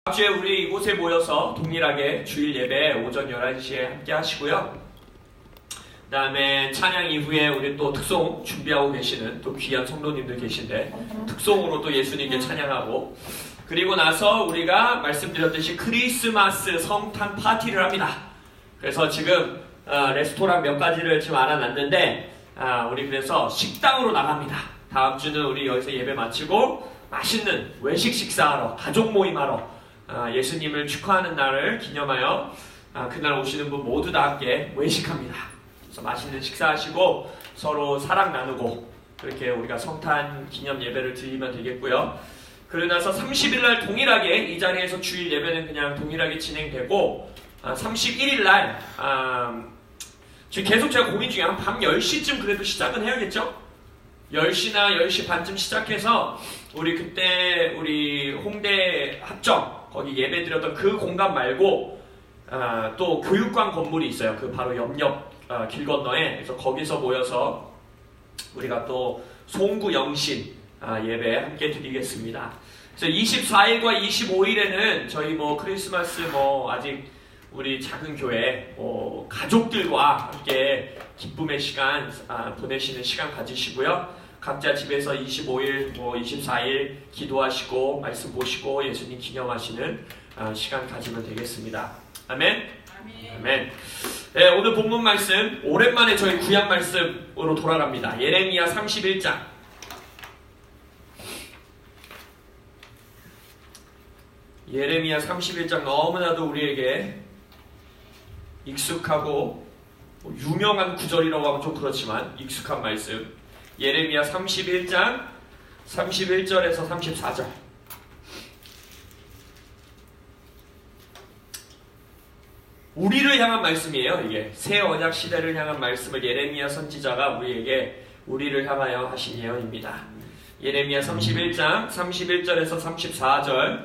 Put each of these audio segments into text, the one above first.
다음 주에 우리 이곳에 모여서 동일하게 주일 예배 오전 11시에 함께 하시고요. 그 다음에 찬양 이후에 우리 또 특송 준비하고 계시는 또 귀한 성도님들 계신데 특송으로 또 예수님께 찬양하고, 그리고 나서 우리가 말씀드렸듯이 크리스마스 성탄 파티를 합니다. 그래서 지금 레스토랑 몇 가지를 지금 알아놨는데 우리 그래서 식당으로 나갑니다. 다음 주는 우리 여기서 예배 마치고 맛있는 외식 식사하러, 가족 모임하러, 예수님을 축하하는 날을 기념하여 그날 오시는 분 모두 다 함께 외식합니다. 그래서 맛있는 식사하시고 서로 사랑 나누고 그렇게 우리가 성탄 기념 예배를 드리면 되겠고요. 그러고 나서 30일 날 동일하게 이 자리에서 주일 예배는 그냥 동일하게 진행되고, 31일 날 지금 계속 제가 고민 중에 한 밤 10시쯤 그래도 시작은 해야겠죠? 10시나 10시 반쯤 시작해서 우리 그때 우리 홍대 합정 거기 예배 드렸던 그 공간 말고 또 교육관 건물이 있어요. 그 바로 옆 길 건너에. 그래서 거기서 모여서 우리가 또 송구 영신 예배 함께 드리겠습니다. 그래서 24일과 25일에는 저희 크리스마스 아직 우리 작은 교회 가족들과 함께 기쁨의 시간 보내시는 시간 가지시고요. 각자 집에서 25일, 24일 기도하시고 말씀 보시고 예수님 기념하시는 시간 가지면 되겠습니다. 아멘. 아멘. 네, 오늘 본문 말씀 오랜만에 저희 구약 말씀으로 돌아갑니다. 예레미야 31장. 예레미야 31장 너무나도 우리에게 익숙하고 유명한 구절이라고 하면 좀 그렇지만 익숙한 말씀. 예레미야 31장 31절에서 34절. 우리를 향한 말씀이에요. 이게 새 언약 시대를 향한 말씀을 예레미야 선지자가 우리를 향하여 하신 예언입니다. 예레미야 31장 31절에서 34절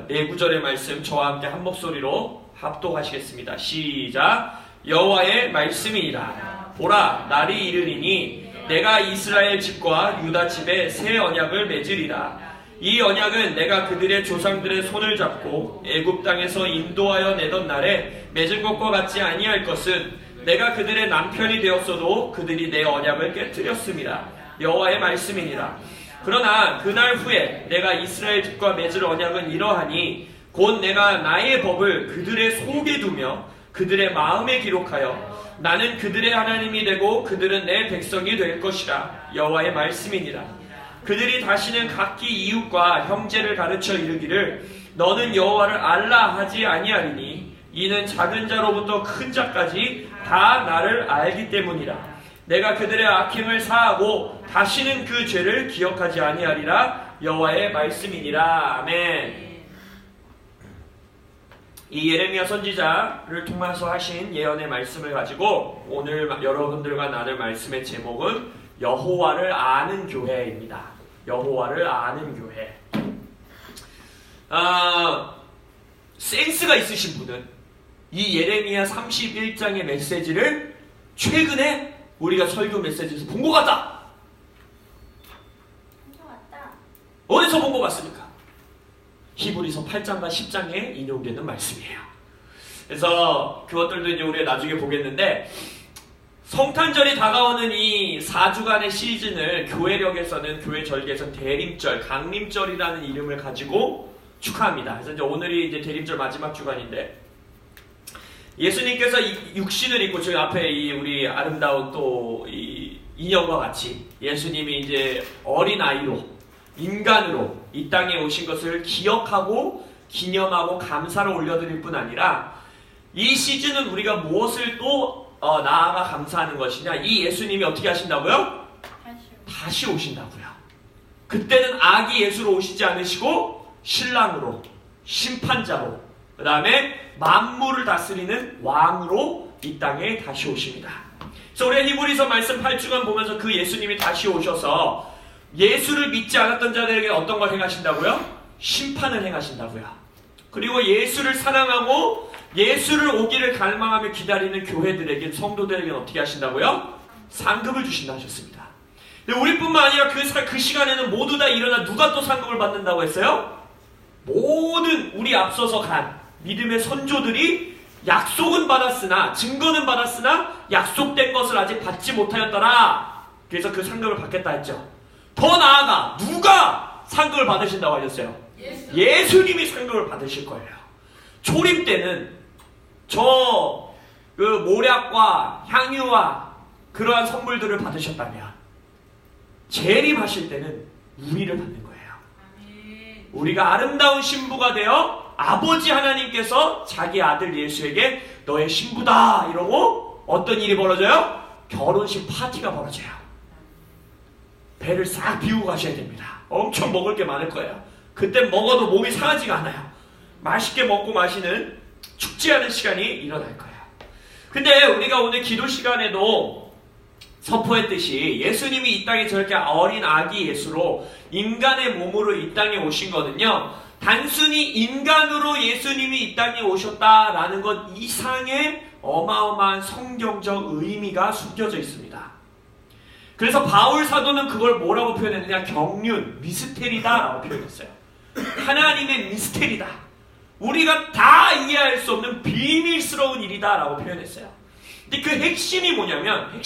네 구절의 말씀 저와 함께 한 목소리로 합독하시겠습니다. 시작. 여호와의 말씀이니라. 보라, 날이 이르리니 내가 이스라엘 집과 유다 집에 새 언약을 맺으리라. 이 언약은 내가 그들의 조상들의 손을 잡고 애굽 땅에서 인도하여 내던 날에 맺은 것과 같지 아니할 것은 내가 그들의 남편이 되었어도 그들이 내 언약을 깨뜨렸습니다. 여호와의 말씀이니라. 그러나 그날 후에 내가 이스라엘 집과 맺을 언약은 이러하니 곧 내가 나의 법을 그들의 속에 두며 그들의 마음에 기록하여 나는 그들의 하나님이 되고 그들은 내 백성이 될 것이라. 여호와의 말씀이니라. 그들이 다시는 각기 이웃과 형제를 가르쳐 이르기를 너는 여호와를 알라 하지 아니하리니 이는 작은 자로부터 큰 자까지 다 나를 알기 때문이라. 내가 그들의 악행을 사하고 다시는 그 죄를 기억하지 아니하리라. 여호와의 말씀이니라. 아멘. 이 예레미야 선지자를 통해서 하신 예언의 말씀을 가지고 오늘 여러분들과 나눌 말씀의 제목은 여호와를 아는 교회입니다. 여호와를 아는 교회. 센스가 있으신 분은 이 예레미야 31장의 메시지를 최근에 우리가 설교 메시지에서 본 것 같다. 어디서 본 것 같습니까? 히브리서 8장과 10장에 인용되는 말씀이에요. 그래서 그것들도 이제 우리가 나중에 보겠는데, 성탄절이 다가오는 이 4주간의 시즌을 교회력에서는, 교회 절기에서는 대림절, 강림절이라는 이름을 가지고 축하합니다. 그래서 이제 오늘이 이제 대림절 마지막 주간인데, 예수님께서 육신을 입고 저희 앞에 우리 아름다운 또 이 인형과 같이 예수님이 이제 어린아이로, 인간으로 이 땅에 오신 것을 기억하고 기념하고 감사를 올려드릴 뿐 아니라 이 시즌은 우리가 무엇을 또 나아가 감사하는 것이냐, 이 예수님이 어떻게 하신다고요? 다시 오신다고요. 그때는 아기 예수로 오시지 않으시고 신랑으로, 심판자로, 그 다음에 만물을 다스리는 왕으로 이 땅에 다시 오십니다. 그래서 우리가 히브리서 말씀 8주간 보면서 그 예수님이 다시 오셔서 예수를 믿지 않았던 자들에게 어떤 걸 행하신다고요? 심판을 행하신다고요. 그리고 예수를 사랑하고 예수를 오기를 갈망하며 기다리는 교회들에게, 성도들에게는 어떻게 하신다고요? 상급을 주신다 하셨습니다. 근데 우리뿐만 아니라 그 시간에는 모두 다 일어나 누가 또 상급을 받는다고 했어요? 모든 우리 앞서서 간 믿음의 선조들이 약속은 받았으나, 증거는 받았으나 약속된 것을 아직 받지 못하였더라. 그래서 그 상급을 받겠다 했죠. 더 나아가 누가 상급을 받으신다고 하셨어요? 예수님이 상급을 받으실 거예요. 초림 때는 그 모략과 향유와 그러한 선물들을 받으셨다면, 재림하실 때는 우리를 받는 거예요. 우리가 아름다운 신부가 되어 아버지 하나님께서 자기 아들 예수에게 너의 신부다 이러고 어떤 일이 벌어져요? 결혼식 파티가 벌어져요. 배를 싹 비우고 가셔야 됩니다. 엄청 먹을 게 많을 거예요. 그때 먹어도 몸이 상하지가 않아요. 맛있게 먹고 마시는 축제하는 시간이 일어날 거예요. 근데 우리가 오늘 기도 시간에도 선포했듯이 예수님이 이 땅에 저렇게 어린 아기 예수로 인간의 몸으로 이 땅에 오신 거는요, 단순히 인간으로 예수님이 이 땅에 오셨다라는 것 이상의 어마어마한 성경적 의미가 숨겨져 있습니다. 그래서 바울 사도는 그걸 뭐라고 표현했느냐? 경륜, 미스테리다라고 표현했어요. 하나님의 미스테리다. 우리가 다 이해할 수 없는 비밀스러운 일이다라고 표현했어요. 근데 그 핵심이 뭐냐면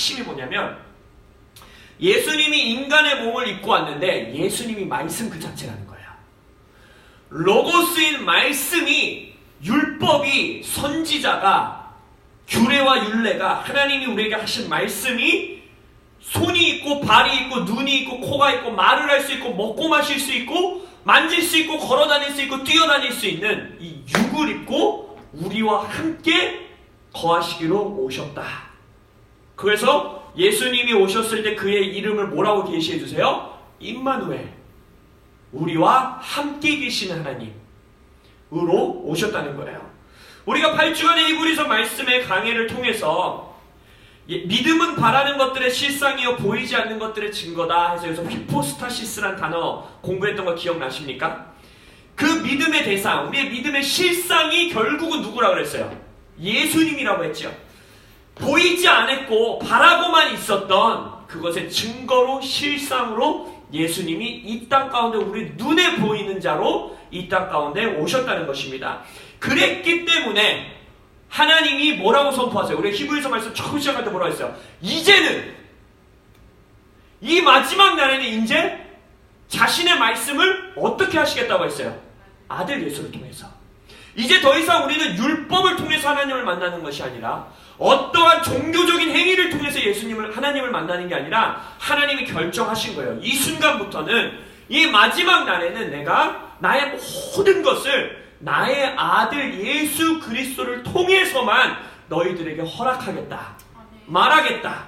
예수님이 인간의 몸을 입고 왔는데 예수님이 말씀 그 자체라는 거예요. 로고스인 말씀이, 율법이, 선지자가, 규례와 율례가, 하나님이 우리에게 하신 말씀이 손이 있고 발이 있고 눈이 있고 코가 있고 말을 할 수 있고 먹고 마실 수 있고 만질 수 있고 걸어다닐 수 있고 뛰어다닐 수 있는 이 육을 입고 우리와 함께 거하시기로 오셨다. 그래서 예수님이 오셨을 때 그의 이름을 뭐라고 계시해 주세요? 임마누엘, 우리와 함께 계시는 하나님으로 오셨다는 거예요. 우리가 8주간의 히브리서 말씀의 강해를 통해서 믿음은 바라는 것들의 실상이요 보이지 않는 것들의 증거다 해서 여기서 히포스타시스란 단어 공부했던 거 기억나십니까? 그 믿음의 대상, 우리의 믿음의 실상이 결국은 누구라고 그랬어요? 예수님이라고 했죠. 보이지 않았고 바라고만 있었던 그것의 증거로, 실상으로 예수님이 이 땅 가운데 우리 눈에 보이는 자로 이 땅 가운데 오셨다는 것입니다. 그랬기 때문에 하나님이 뭐라고 선포하세요? 우리 히브리서 말씀 처음 시작할 때 뭐라고 했어요? 이제는, 이 마지막 날에는 이제 자신의 말씀을 어떻게 하시겠다고 했어요? 아들 예수를 통해서. 이제 더 이상 우리는 율법을 통해서 하나님을 만나는 것이 아니라 어떠한 종교적인 행위를 통해서 하나님을 만나는 게 아니라 하나님이 결정하신 거예요. 이 순간부터는, 이 마지막 날에는 내가 나의 모든 것을 나의 아들 예수 그리스도를 통해서만 너희들에게 허락하겠다, 말하겠다,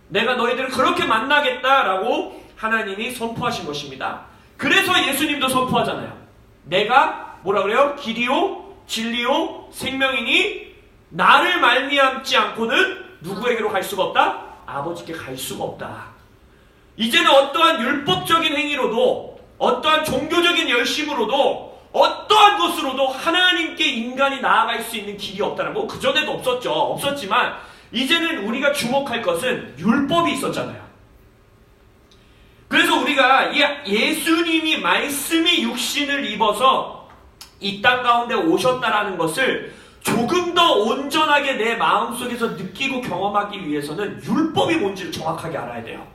내가 너희들을 그렇게 만나겠다라고 하나님이 선포하신 것입니다. 그래서 예수님도 선포하잖아요. 내가 뭐라 그래요? 길이요 진리요 생명이니 나를 말미암지 않고는 누구에게로 갈 수가 없다? 아버지께 갈 수가 없다. 이제는 어떠한 율법적인 행위로도, 어떠한 종교적인 열심으로도, 어떠한 것으로도 하나님께 인간이 나아갈 수 있는 길이 없다는, 뭐 그전에도 없었지만 이제는 우리가 주목할 것은 율법이 있었잖아요. 그래서 우리가 예수님이 말씀이 육신을 입어서 이 땅 가운데 오셨다라는 것을 조금 더 온전하게 내 마음속에서 느끼고 경험하기 위해서는 율법이 뭔지를 정확하게 알아야 돼요.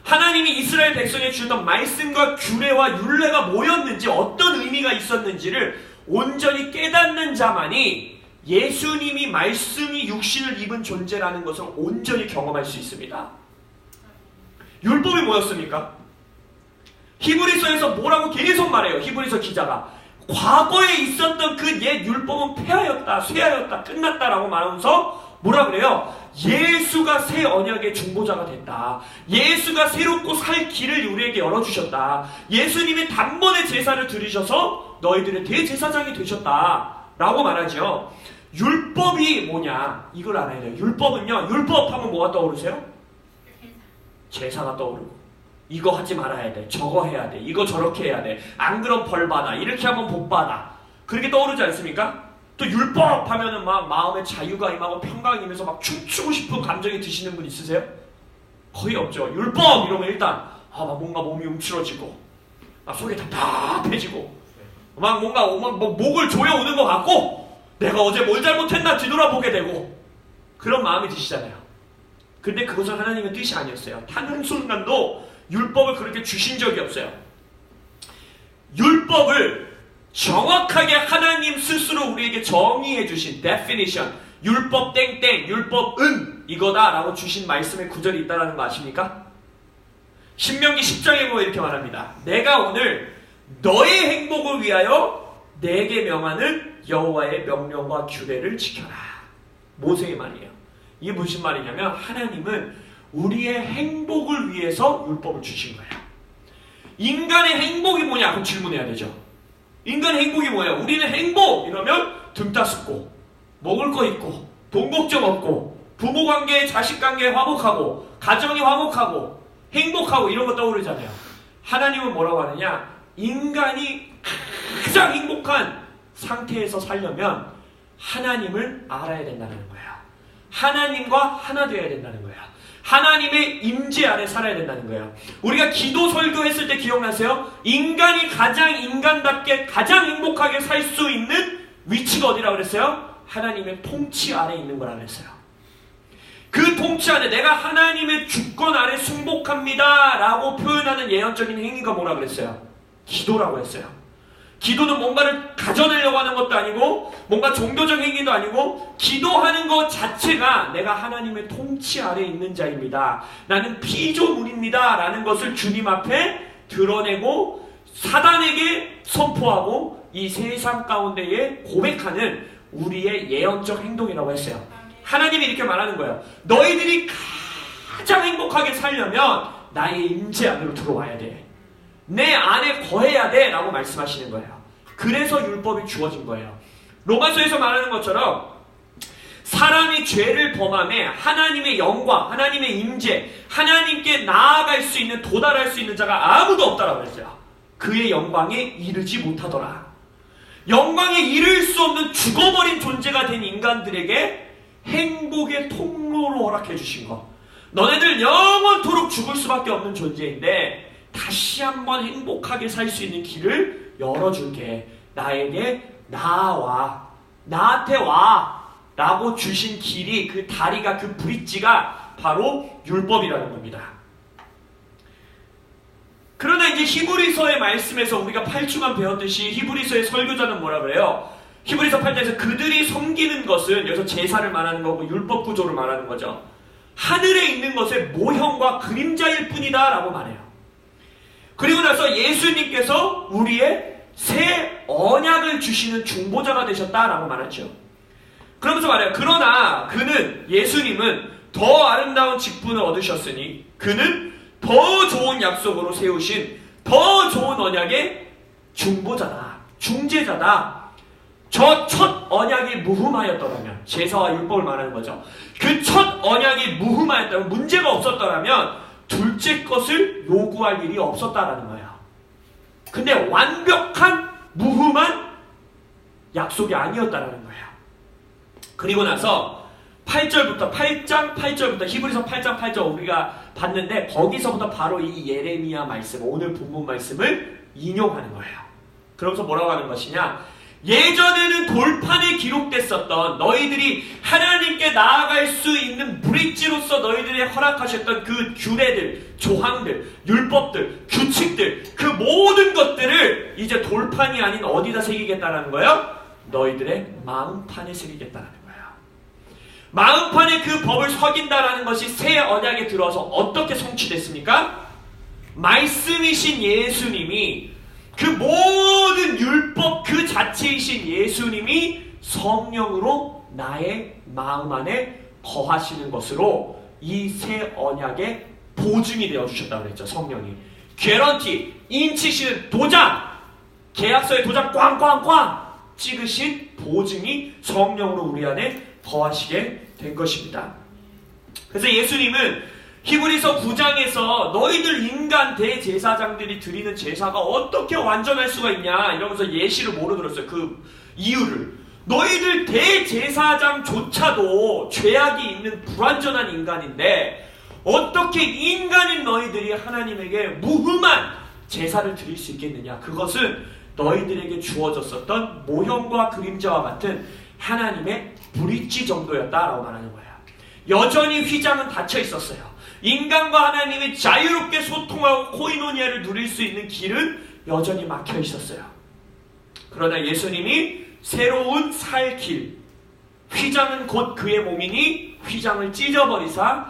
하나님이 이스라엘 백성에 주셨던 말씀과 규례와 율례가 뭐였는지, 어떤 의미가 있었는지를 온전히 깨닫는 자만이 예수님이 말씀이 육신을 입은 존재라는 것을 온전히 경험할 수 있습니다. 율법이 뭐였습니까? 히브리서에서 뭐라고 계속 말해요. 히브리서 기자가 과거에 있었던 그 옛 율법은 폐하였다, 쇠하였다, 끝났다라고 말하면서 뭐라 그래요? 예수가 새 언약의 중보자가 됐다. 예수가 새롭고 살 길을 우리에게 열어주셨다. 예수님이 단번에 제사를 드리셔서 너희들의 대제사장이 되셨다 라고 말하죠. 율법이 뭐냐, 이걸 알아야 돼요. 율법은요, 율법 하면 뭐가 떠오르세요? 제사가 떠오르고, 이거 하지 말아야 돼, 저거 해야 돼, 이거 저렇게 해야 돼, 안 그럼 벌받아, 이렇게 하면 복받아, 그렇게 떠오르지 않습니까? 또 율법 하면은 막 마음에 자유가 임하고 평강이 임해서 막 춤추고 싶은 감정이 드시는 분 있으세요? 거의 없죠. 율법 이러면 일단 막 뭔가 몸이 움츠러지고 속이 답답해지고 뭔가 목을 조여오는 것 같고 내가 어제 뭘 잘못했나 뒤돌아보게 되고 그런 마음이 드시잖아요. 근데 그것은 하나님의 뜻이 아니었어요. 단 한순간도 율법을 그렇게 주신 적이 없어요. 율법을 정확하게 하나님 스스로 우리에게 정의해 주신 definition, 율법 땡땡, 율법은 이거다라고 주신 말씀의 구절이 있다는 거 아십니까? 신명기 10장에 보면 이렇게 말합니다. 내가 오늘 너의 행복을 위하여 내게 명하는 여호와의 명령과 규례를 지켜라. 모세의 말이에요. 이게 무슨 말이냐면 하나님은 우리의 행복을 위해서 율법을 주신 거예요. 인간의 행복이 뭐냐? 그럼 질문해야 되죠. 인간의 행복이 뭐예요? 우리는 행복! 이러면 등 따숩고 먹을 거 있고 돈 걱정 없고 부모관계, 자식관계 화목하고 가정이 화목하고 행복하고 이런 거 떠오르잖아요. 하나님은 뭐라고 하느냐? 인간이 가장 행복한 상태에서 살려면 하나님을 알아야 된다는 거예요. 하나님과 하나 되어야 된다는 거예요. 하나님의 임재 아래 살아야 된다는 거예요. 우리가 기도 설교했을 때 기억나세요? 인간이 가장 인간답게 가장 행복하게 살 수 있는 위치가 어디라고 그랬어요? 하나님의 통치 아래 있는 거라고 그랬어요. 그 통치 안에 내가 하나님의 주권 아래 승복합니다 라고 표현하는 예언적인 행위가 뭐라고 그랬어요? 기도라고 했어요. 기도는 뭔가를 가져내려고 하는 것도 아니고 뭔가 종교적 행위도 아니고 기도하는 것 자체가 내가 하나님의 통치 아래 있는 자입니다. 나는 피조물입니다 라는 것을 주님 앞에 드러내고 사단에게 선포하고 이 세상 가운데에 고백하는 우리의 예언적 행동이라고 했어요. 하나님이 이렇게 말하는 거예요. 너희들이 가장 행복하게 살려면 나의 임재 안으로 들어와야 돼. 내 안에 거해야 돼 라고 말씀하시는 거예요. 그래서 율법이 주어진 거예요. 로마서에서 말하는 것처럼 사람이 죄를 범함에 하나님의 영광, 하나님의 임재, 하나님께 나아갈 수 있는, 도달할 수 있는 자가 아무도 없다라고 했어요. 그의 영광에 이르지 못하더라. 영광에 이를 수 없는 죽어버린 존재가 된 인간들에게 행복의 통로로 허락해 주신 것. 너네들 영원토록 죽을 수밖에 없는 존재인데 다시 한번 행복하게 살 수 있는 길을 열어줄게. 나에게 나와, 나한테 와 라고 주신 길이, 그 다리가, 그 브릿지가 바로 율법이라는 겁니다. 그러나 이제 히브리서의 말씀에서 우리가 8주만 배웠듯이 히브리서의 설교자는 뭐라 그래요? 히브리서 8장에서 그들이 섬기는 것은, 여기서 제사를 말하는 거고 율법 구조를 말하는 거죠. 하늘에 있는 것의 모형과 그림자일 뿐이다 라고 말해요. 그리고 나서 예수님께서 우리의 새 언약을 주시는 중보자가 되셨다라고 말하죠. 그러면서 말해요. 그러나 그는, 예수님은 더 아름다운 직분을 얻으셨으니 그는 더 좋은 약속으로 세우신 더 좋은 언약의 중보자다, 중재자다. 저 첫 언약이 무흠하였더라면, 제사와 율법을 말하는 거죠. 그 첫 언약이 무흠하였다면, 문제가 없었더라면 둘째 것을 요구할 일이 없었다라는 거예요. 근데 완벽한 무흠한 약속이 아니었다라는 거예요. 그리고 나서 8장 8절부터 히브리서 8장 8절 우리가 봤는데 거기서부터 바로 이 예레미야 말씀, 오늘 본문 말씀을 인용하는 거예요. 그러면서 뭐라고 하는 것이냐? 예전에는 돌판에 기록됐었던 너희들이 하나님께 나아갈 수 있는 브릿지로서 너희들이 허락하셨던 그 규례들, 조항들, 율법들, 규칙들, 그 모든 것들을 이제 돌판이 아닌 어디다 새기겠다는 거예요? 너희들의 마음판에 새기겠다는 거예요. 마음판에 그 법을 새긴다라는 것이 새 언약에 들어와서 어떻게 성취됐습니까? 말씀이신 예수님이, 그 모든 율법 그 자체이신 예수님이 성령으로 나의 마음 안에 거하시는 것으로 이 새 언약의 보증이 되어주셨다고 그랬죠. 성령이 개런티, 인치시는 도장, 계약서에 도장 꽝꽝꽝 찍으신 보증이 성령으로 우리 안에 거하시게 된 것입니다. 그래서 예수님은 히브리서 9장에서 너희들 인간 대제사장들이 드리는 제사가 어떻게 완전할 수가 있냐 이러면서 예시를 뭐로 들었어요? 그 이유를. 너희들 대제사장조차도 죄악이 있는 불완전한 인간인데 어떻게 인간인 너희들이 하나님에게 무흠한 제사를 드릴 수 있겠느냐? 그것은 너희들에게 주어졌었던 모형과 그림자와 같은 하나님의 브릿지 정도였다라고 말하는 거예요. 여전히 휘장은 닫혀 있었어요. 인간과 하나님이 자유롭게 소통하고 코이노니아를 누릴 수 있는 길은 여전히 막혀 있었어요. 그러나 예수님이 새로운 살 길, 휘장은 곧 그의 몸이니 휘장을 찢어버리사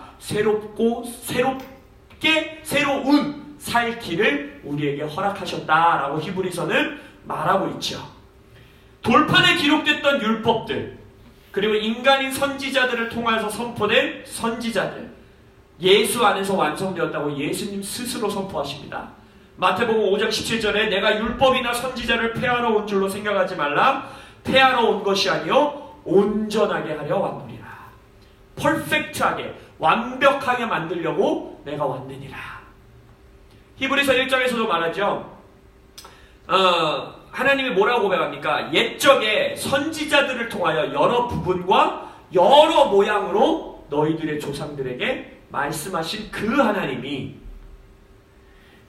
새로운 살 길을 우리에게 허락하셨다라고 히브리서는 말하고 있죠. 돌판에 기록됐던 율법들, 그리고 인간인 선지자들을 통해서 선포된 선지자들, 예수 안에서 완성되었다고 예수님 스스로 선포하십니다. 마태복음 5장 17절에 내가 율법이나 선지자를 폐하러 온 줄로 생각하지 말라. 폐하러 온 것이 아니요 온전하게 하려 왔느니라. 퍼펙트하게 완벽하게 만들려고 내가 왔느니라. 히브리서 1장에서도 말하죠. 하나님이 뭐라고 고백합니까? 옛적에 선지자들을 통하여 여러 부분과 여러 모양으로 너희들의 조상들에게 말씀하신 그 하나님이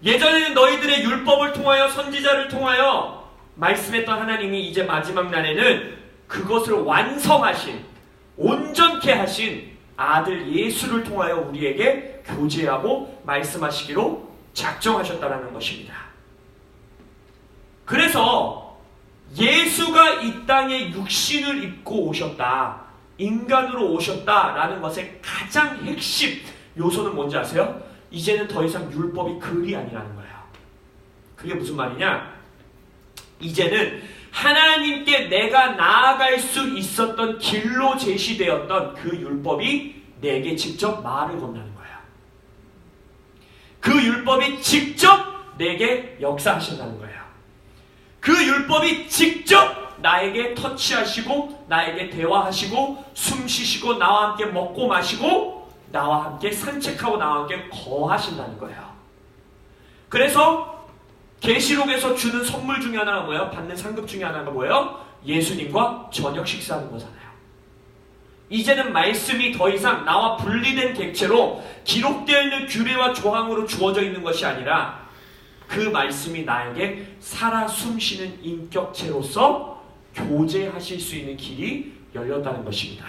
예전에는 너희들의 율법을 통하여 선지자를 통하여 말씀했던 하나님이 이제 마지막 날에는 그것을 완성하신, 온전케 하신 아들 예수를 통하여 우리에게 교제하고 말씀하시기로 작정하셨다는 것입니다. 그래서 예수가 이 땅에 육신을 입고 오셨다, 인간으로 오셨다라는 것의 가장 핵심 요소는 뭔지 아세요? 이제는 더 이상 율법이 글이 아니라는 거예요. 그게 무슨 말이냐? 이제는 하나님께 내가 나아갈 수 있었던 길로 제시되었던 그 율법이 내게 직접 말을 건다는 거예요. 그 율법이 직접 내게 역사하신다는 거예요. 그 율법이 직접 나에게 터치하시고 나에게 대화하시고 숨 쉬시고 나와 함께 먹고 마시고 나와 함께 산책하고 나와 함께 거하신다는 거예요. 그래서 계시록에서 주는 선물 중에 하나가 뭐예요? 받는 상급 중에 하나가 뭐예요? 예수님과 저녁 식사하는 거잖아요. 이제는 말씀이 더 이상 나와 분리된 객체로 기록되어 있는 규례와 조항으로 주어져 있는 것이 아니라 그 말씀이 나에게 살아 숨쉬는 인격체로서 교제하실 수 있는 길이 열렸다는 것입니다.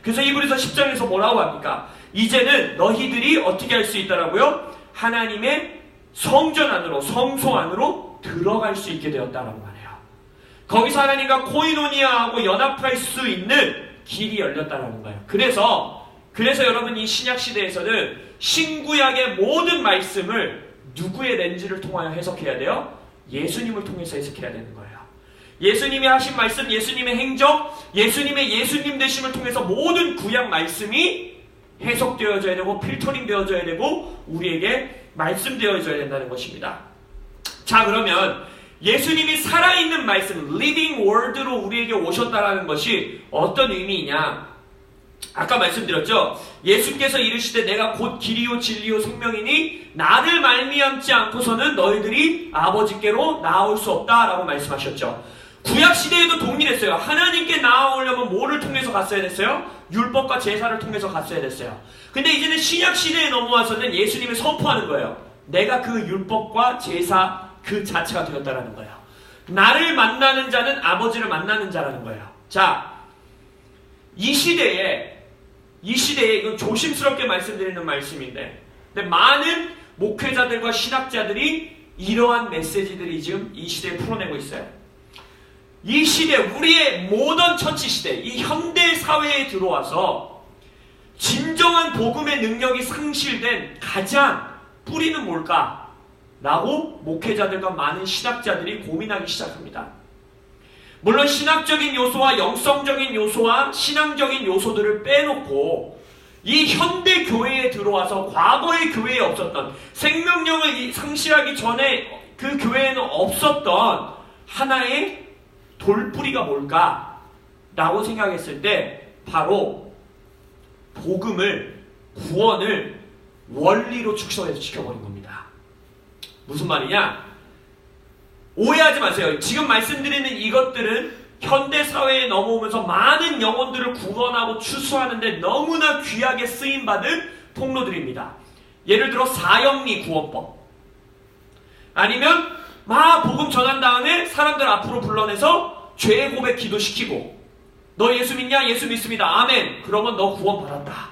그래서 히브리서 10장에서 뭐라고 합니까? 이제는 너희들이 어떻게 할 수 있다라고요? 하나님의 성전 안으로, 성소 안으로 들어갈 수 있게 되었다라고 말해요. 거기서 하나님과 코이노니아하고 연합할 수 있는 길이 열렸다라는 거예요. 그래서 여러분 이 신약 시대에서는 신구약의 모든 말씀을 누구의 렌즈를 통하여 해석해야 돼요? 예수님을 통해서 해석해야 되는 거예요. 예수님이 하신 말씀, 예수님의 행적, 예수님의 예수님 되심을 통해서 모든 구약 말씀이 해석되어져야 되고 필터링 되어져야 되고 우리에게 말씀되어져야 된다는 것입니다. 자, 그러면 예수님이 살아있는 말씀, living word로 우리에게 오셨다라는 것이 어떤 의미이냐? 아까 말씀드렸죠. 예수께서 이르시되 내가 곧 길이요 진리요 생명이니 나를 말미암지 않고서는 너희들이 아버지께로 나아올 수 없다라고 말씀하셨죠. 구약시대에도 동일했어요. 하나님께 나아오려면 뭐를 통해서 갔어야 됐어요? 율법과 제사를 통해서 갔어야 됐어요. 근데 이제는 신약시대에 넘어와서는 예수님이 선포하는 거예요. 내가 그 율법과 제사 그 자체가 되었다라는 거예요. 나를 만나는 자는 아버지를 만나는 자라는 거예요. 자, 이 시대에 이건 조심스럽게 말씀드리는 말씀인데, 근데 많은 목회자들과 신학자들이 이러한 메시지들이 지금 이 시대에 풀어내고 있어요. 이 시대, 우리의 모던 처치 시대, 이 현대 사회에 들어와서 진정한 복음의 능력이 상실된 가장 뿌리는 뭘까? 라고 목회자들과 많은 신학자들이 고민하기 시작합니다. 물론 신학적인 요소와 영성적인 요소와 신앙적인 요소들을 빼놓고 이 현대 교회에 들어와서 과거의 교회에 없었던, 생명력을 상실하기 전에 그 교회에는 없었던 하나의 돌뿌리가 뭘까? 라고 생각했을 때 바로 복음을, 구원을 원리로 축소해서 지켜버린 겁니다. 무슨 말이냐? 오해하지 마세요. 지금 말씀드리는 이것들은 현대사회에 넘어오면서 많은 영혼들을 구원하고 추수하는데 너무나 귀하게 쓰임받은 통로들입니다. 예를 들어 사형리 구원법, 아니면 막 복음 전한 다음에 사람들 앞으로 불러내서 죄 고백 기도시키고 너 예수 믿냐? 예수 믿습니다. 아멘. 그러면 너 구원 받았다.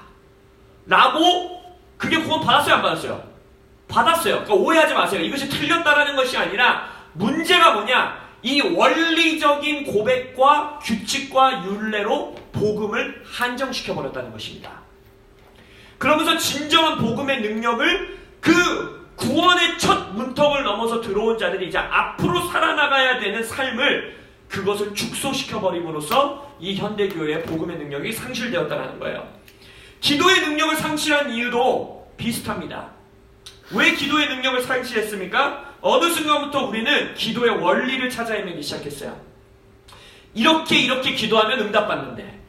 라고 그게 구원 받았어요? 안 받았어요? 받았어요. 그러니까 오해하지 마세요. 이것이 틀렸다라는 것이 아니라 문제가 뭐냐? 이 원리적인 고백과 규칙과 율례로 복음을 한정시켜버렸다는 것입니다. 그러면서 진정한 복음의 능력을 그 구원의 첫 문턱을 넘어서 들어온 자들이 이제 앞으로 살아나가야 되는 삶을 그것을 축소시켜버림으로써 이 현대교회의 복음의 능력이 상실되었다는 거예요. 기도의 능력을 상실한 이유도 비슷합니다. 왜 기도의 능력을 상실했습니까? 어느 순간부터 우리는 기도의 원리를 찾아 헤매기 시작했어요. 이렇게 기도하면 응답받는데,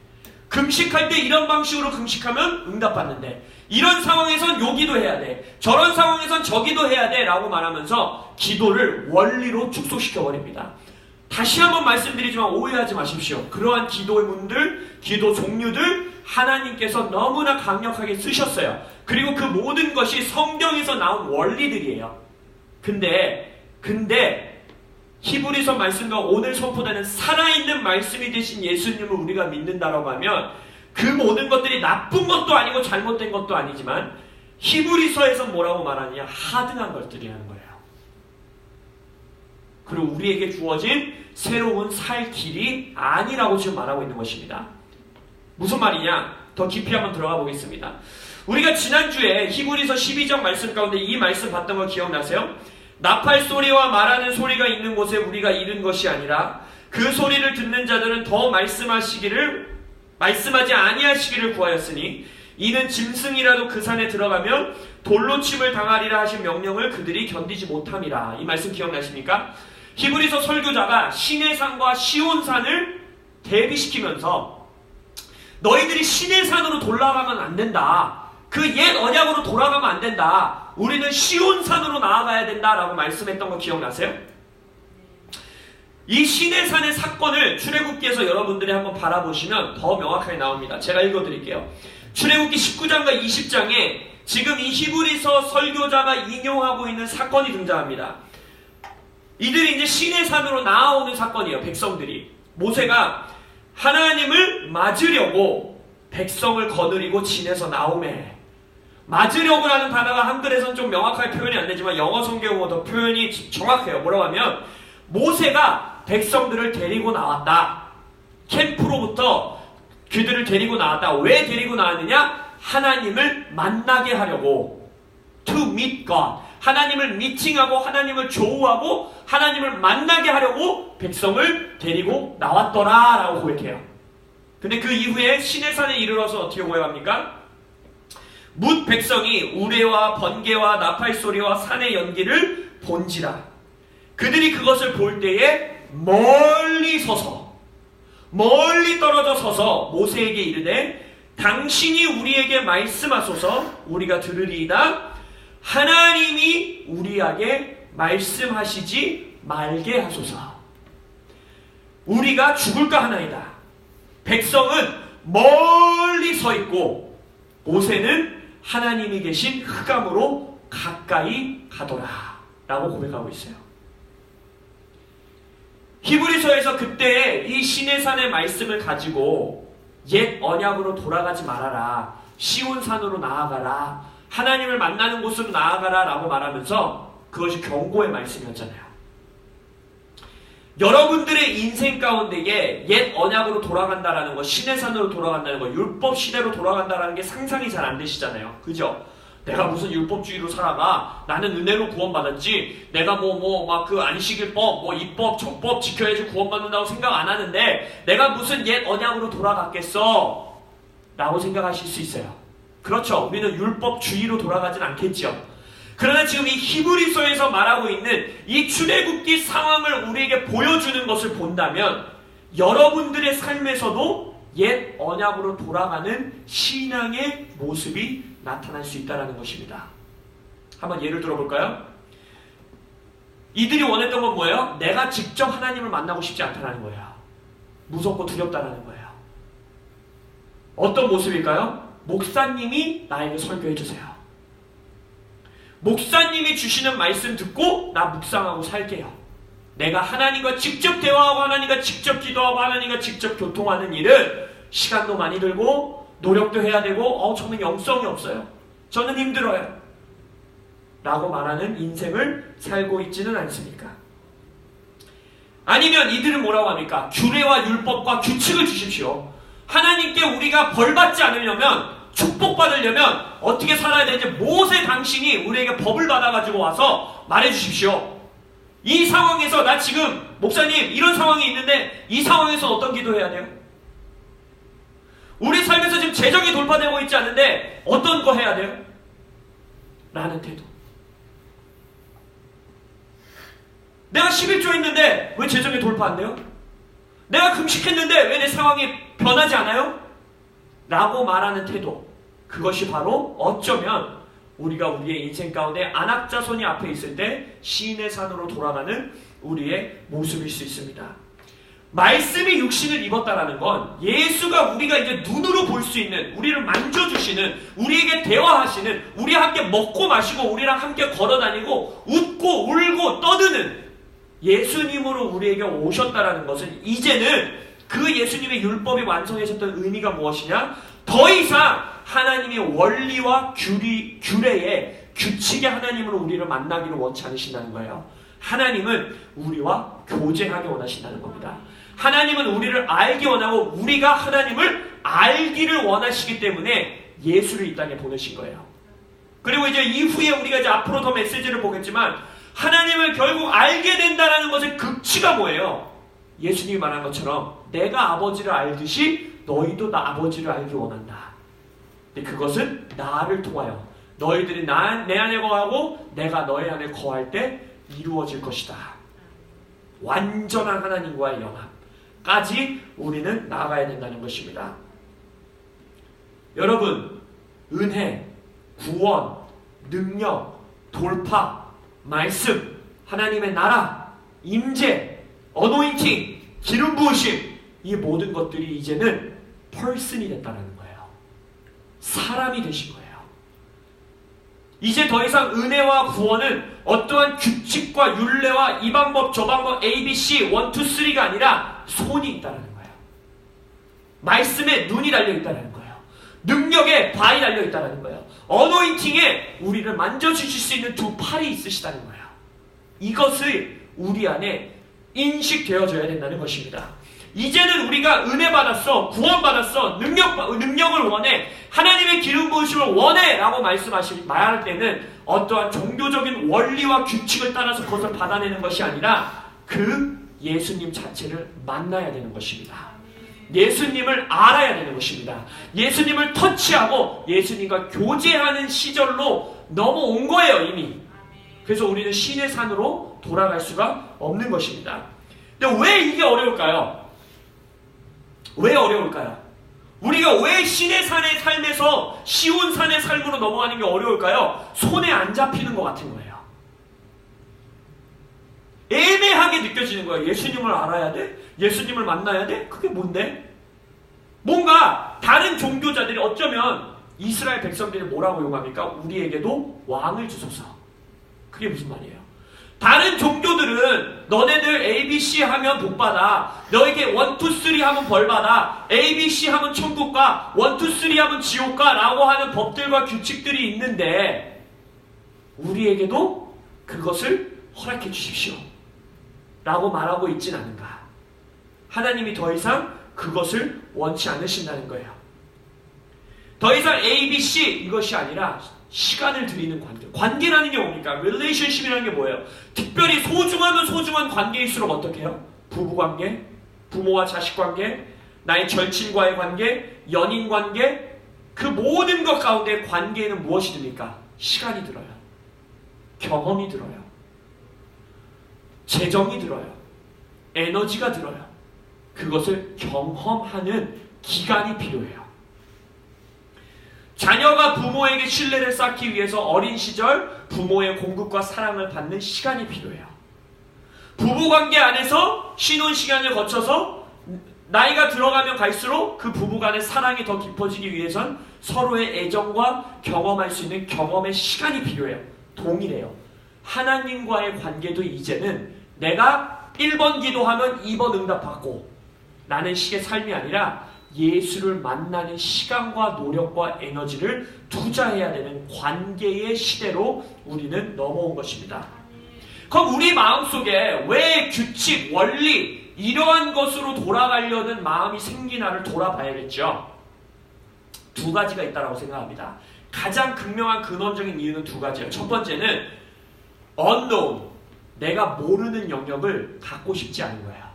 금식할 때 이런 방식으로 금식하면 응답받는데, 이런 상황에선 요 기도해야 돼, 저런 상황에선 저 기도해야 돼 라고 말하면서 기도를 원리로 축소시켜버립니다. 다시 한번 말씀드리지만 오해하지 마십시오. 그러한 기도의 문들, 기도 종류들 하나님께서 너무나 강력하게 쓰셨어요. 그리고 그 모든 것이 성경에서 나온 원리들이에요. 근데 히브리서 말씀과 오늘 선포되는 살아있는 말씀이 되신 예수님을 우리가 믿는다라고 하면 그 모든 것들이 나쁜 것도 아니고 잘못된 것도 아니지만 히브리서에서 뭐라고 말하느냐? 하등한 것들이라는 거예요. 그리고 우리에게 주어진 새로운 살 길이 아니라고 지금 말하고 있는 것입니다. 무슨 말이냐? 더 깊이 한번 들어가 보겠습니다. 우리가 지난주에 히브리서 12장 말씀 가운데 이 말씀 봤던 거 기억나세요? 나팔 소리와 말하는 소리가 있는 곳에 우리가 이른 것이 아니라 그 소리를 듣는 자들은 더 말씀하지 아니하시기를 구하였으니 이는 짐승이라도 그 산에 들어가면 돌로 침을 당하리라 하신 명령을 그들이 견디지 못함이라. 이 말씀 기억나십니까? 히브리서 설교자가 시내산과 시온산을 대비시키면서 너희들이 시내산으로 돌아가면 안 된다. 그 옛 언약으로 돌아가면 안 된다. 우리는 시온산으로 나아가야 된다라고 말씀했던 거 기억나세요? 이 시내산의 사건을 출애굽기에서 여러분들이 한번 바라보시면 더 명확하게 나옵니다. 제가 읽어드릴게요. 출애굽기 19장과 20장에 지금 이 히브리서 설교자가 인용하고 있는 사건이 등장합니다. 이들이 이제 시내산으로 나아오는 사건이에요. 백성들이. 모세가 하나님을 맞으려고 백성을 거느리고 진에서 나오매. 맞으려고 라는 단어가 한글에서는 좀 명확하게 표현이 안 되지만 영어 성경은 더 표현이 정확해요. 뭐라고 하면 모세가 백성들을 데리고 나왔다. 캠프로부터 그들을 데리고 나왔다. 왜 데리고 나왔느냐? 하나님을 만나게 하려고. To meet God. 하나님을 미팅하고 하나님을 조우하고 하나님을 만나게 하려고 백성을 데리고 나왔더라 라고 고백해요. 근데 그 이후에 시내산에 이르러서 어떻게 고백합니까? 뭇 백성이 우레와 번개와 나팔소리와 산의 연기를 본지라. 그들이 그것을 볼 때에 멀리 떨어져 서서 모세에게 이르되 당신이 우리에게 말씀하소서 우리가 들으리이다. 하나님이 우리에게 말씀하시지 말게 하소서. 우리가 죽을까 하나이다. 백성은 멀리 서 있고 모세는 하나님이 계신 흑암으로 가까이 가더라 라고 고백하고 있어요. 히브리서에서 그때 이 시내산의 말씀을 가지고 옛 언약으로 돌아가지 말아라. 시온산으로 나아가라. 하나님을 만나는 곳으로 나아가라 라고 말하면서 그것이 경고의 말씀이었잖아요. 여러분들의 인생 가운데에 옛 언약으로 돌아간다라는 거, 시내산으로 돌아간다는 거, 율법 시대로 돌아간다라는 게 상상이 잘 안 되시잖아요. 그죠? 내가 무슨 율법주의로 살아가? 나는 은혜로 구원받았지. 내가 막 그 안식일법, 이법, 저법 지켜야지 구원받는다고 생각 안 하는데 내가 무슨 옛 언약으로 돌아갔겠어? 라고 생각하실 수 있어요. 그렇죠. 우리는 율법주의로 돌아가진 않겠죠. 그러나 지금 이 히브리서에서 말하고 있는 이 출애굽기 상황을 우리에게 보여주는 것을 본다면 여러분들의 삶에서도 옛 언약으로 돌아가는 신앙의 모습이 나타날 수 있다는 것입니다. 한번 예를 들어볼까요? 이들이 원했던 건 뭐예요? 내가 직접 하나님을 만나고 싶지 않다는 거예요. 무섭고 두렵다는 거예요. 어떤 모습일까요? 목사님이 나에게 설교해 주세요. 목사님이 주시는 말씀 듣고 나 묵상하고 살게요. 내가 하나님과 직접 대화하고 하나님과 직접 기도하고 하나님과 직접 교통하는 일은 시간도 많이 들고 노력도 해야 되고 저는 영성이 없어요. 저는 힘들어요. 라고 말하는 인생을 살고 있지는 않습니까? 아니면 이들은 뭐라고 합니까? 규례와 율법과 규칙을 주십시오. 하나님께 우리가 벌받지 않으려면, 축복받으려면 어떻게 살아야 되는지 모세 당신이 우리에게 법을 받아가지고 와서 말해주십시오. 이 상황에서 나 지금 목사님 이런 상황이 있는데 이 상황에서 어떤 기도해야 돼요? 우리 삶에서 지금 재정이 돌파되고 있지 않은데 어떤 거 해야 돼요? 라는 태도. 내가 11조 했는데 왜 재정이 돌파 안 돼요? 내가 금식했는데 왜 내 상황이 변하지 않아요? 라고 말하는 태도. 그것이 바로 어쩌면 우리가 우리의 인생 가운데 안악자손이 앞에 있을 때 시인의 산으로 돌아가는 우리의 모습일 수 있습니다. 말씀이 육신을 입었다라는 건 예수가 우리가 이제 눈으로 볼 수 있는, 우리를 만져주시는, 우리에게 대화하시는, 우리와 함께 먹고 마시고 우리랑 함께 걸어다니고 웃고 울고 떠드는 예수님으로 우리에게 오셨다라는 것은 이제는 그 예수님의 율법이 완성하셨던 의미가 무엇이냐? 더 이상 하나님의 원리와 규례의 규칙의 하나님으로 우리를 만나기를 원치 않으신다는 거예요. 하나님은 우리와 교제하기 원하신다는 겁니다. 하나님은 우리를 알기 원하고 우리가 하나님을 알기를 원하시기 때문에 예수를 이 땅에 보내신 거예요. 그리고 이제 이후에 우리가 이제 앞으로 더 메시지를 보겠지만 하나님을 결국 알게 된다는 것의 극치가 뭐예요? 예수님이 말한 것처럼 내가 아버지를 알듯이 너희도 나 아버지를 알기 원한다. 근데 그것은 나를 통하여 너희들이 내 안에 거하고 내가 너희 안에 거할 때 이루어질 것이다. 완전한 하나님과의 연합까지 우리는 나아가야 된다는 것입니다. 여러분, 은혜, 구원, 능력, 돌파, 말씀, 하나님의 나라, 임재, 어노인팅, 기름 부으심, 이 모든 것들이 이제는 펄슨이 됐다는 거예요. 사람이 되신 거예요. 이제 더 이상 은혜와 구원은 어떠한 규칙과 율례와 이 방법 저 방법 ABC 1, 2, 3가 아니라 손이 있다는 거예요. 말씀에 눈이 달려있다는 거예요. 능력에 발이 달려있다는 거예요. 어노인팅에 우리를 만져주실 수 있는 두 팔이 있으시다는 거예요. 이것을 우리 안에 인식되어져야 된다는 것입니다. 이제는 우리가 은혜 받았어, 구원 받았어, 능력을 원해, 하나님의 기름 부으심을 원해 라고 말할 때는 어떠한 종교적인 원리와 규칙을 따라서 그것을 받아내는 것이 아니라 그 예수님 자체를 만나야 되는 것입니다. 예수님을 알아야 되는 것입니다. 예수님을 터치하고 예수님과 교제하는 시절로 넘어온 거예요, 이미. 그래서 우리는 신의 산으로 돌아갈 수가 없는 것입니다. 근데 왜 이게 어려울까요? 왜 어려울까요? 우리가 왜 신의 산의 삶에서 쉬운 산의 삶으로 넘어가는 게 어려울까요? 손에 안 잡히는 것 같은 거예요. 애매하게 느껴지는 거예요. 예수님을 알아야 돼? 예수님을 만나야 돼? 그게 뭔데? 뭔가 다른 종교자들이 어쩌면 이스라엘 백성들이 뭐라고 용합니까? 우리에게도 왕을 주소서. 그게 무슨 말이에요? 다른 종교들은 너네들 ABC 하면 복받아, 너에게 1, 2, 3 하면 벌받아, ABC 하면 천국가, 1, 2, 3 하면 지옥가 라고 하는 법들과 규칙들이 있는데 우리에게도 그것을 허락해 주십시오 라고 말하고 있진 않은가? 하나님이 더 이상 그것을 원치 않으신다는 거예요. 더 이상 ABC 이것이 아니라 시간을 드리는 관계. 관계라는 게 뭡니까? relationship이라는 게 뭐예요? 특별히 소중하면 소중한 관계일수록 어떻게 해요? 부부관계, 부모와 자식관계, 나의 절친과의 관계, 연인관계, 그 모든 것 가운데 관계에는 무엇이 듭니까? 시간이 들어요. 경험이 들어요. 재정이 들어요. 에너지가 들어요. 그것을 경험하는 기간이 필요해요. 자녀가 부모에게 신뢰를 쌓기 위해서 어린 시절 부모의 공급과 사랑을 받는 시간이 필요해요. 부부관계 안에서 신혼시간을 거쳐서 나이가 들어가면 갈수록 그 부부간의 사랑이 더 깊어지기 위해선 서로의 애정과 경험할 수 있는 경험의 시간이 필요해요. 동일해요. 하나님과의 관계도 이제는 내가 1번 기도하면 2번 응답받고 라는 식의 삶이 아니라 예수를 만나는 시간과 노력과 에너지를 투자해야 되는 관계의 시대로 우리는 넘어온 것입니다. 그럼 우리 마음속에 왜 규칙, 원리 이러한 것으로 돌아가려는 마음이 생기나를 돌아봐야겠죠. 두 가지가 있다고 생각합니다. 가장 극명한 근원적인 이유는 두 가지예요. 첫 번째는 unknown, 내가 모르는 영역을 갖고 싶지 않은 거예요.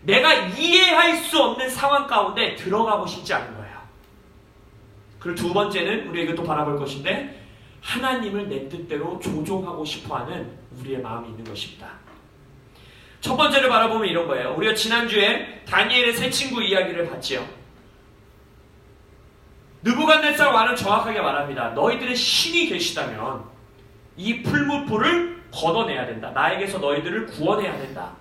내가 이해할 수 없는 상황 가운데 들어가고 싶지 않은 거예요. 그리고 두 번째는 우리가 이것도 바라볼 것인데 하나님을 내 뜻대로 조종하고 싶어하는 우리의 마음이 있는 것입니다. 첫 번째를 바라보면 이런 거예요. 우리가 지난주에 다니엘의 세 친구 이야기를 봤지요. 느부갓네살 왕은 정확하게 말합니다. 너희들의 신이 계시다면 이 풀무불을 걷어내야 된다. 나에게서 너희들을 구원해야 된다.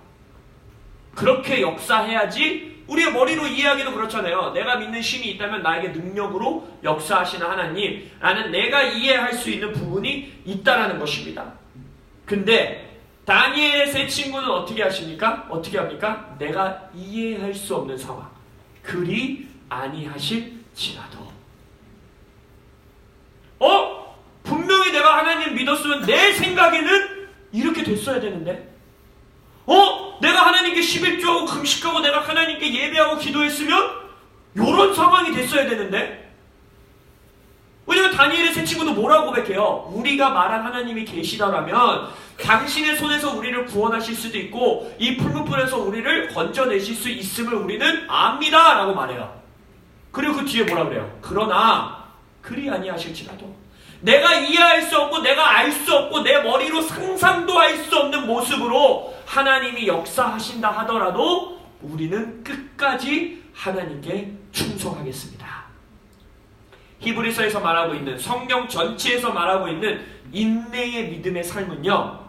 그렇게 역사해야지. 우리의 머리로 이해하기도 그렇잖아요. 내가 믿는 신이 있다면 나에게 능력으로 역사하시는 하나님 라는 내가 이해할 수 있는 부분이 있다라는 것입니다. 근데 다니엘의 세 친구는 어떻게 하십니까? 어떻게 합니까? 내가 이해할 수 없는 상황, 그리 아니하실지라도 분명히 내가 하나님 믿었으면 내 생각에는 이렇게 됐어야 되는데 내가 하나님께 11조하고 금식하고 내가 하나님께 예배하고 기도했으면 이런 상황이 됐어야 되는데. 왜냐면 다니엘의 세 친구도 뭐라고 고백해요? 우리가 말한 하나님이 계시다라면 당신의 손에서 우리를 구원하실 수도 있고 이 풀무불에서 우리를 건져내실 수 있음을 우리는 압니다 라고 말해요. 그리고 그 뒤에 뭐라 그래요? 그러나 그리 아니하실지라도 내가 이해할 수 없고 내가 알 수 없고 내 머리로 상상도 할 수 없는 모습으로 하나님이 역사하신다 하더라도 우리는 끝까지 하나님께 충성하겠습니다. 히브리서에서 말하고 있는, 성경 전체에서 말하고 있는 인내의 믿음의 삶은요,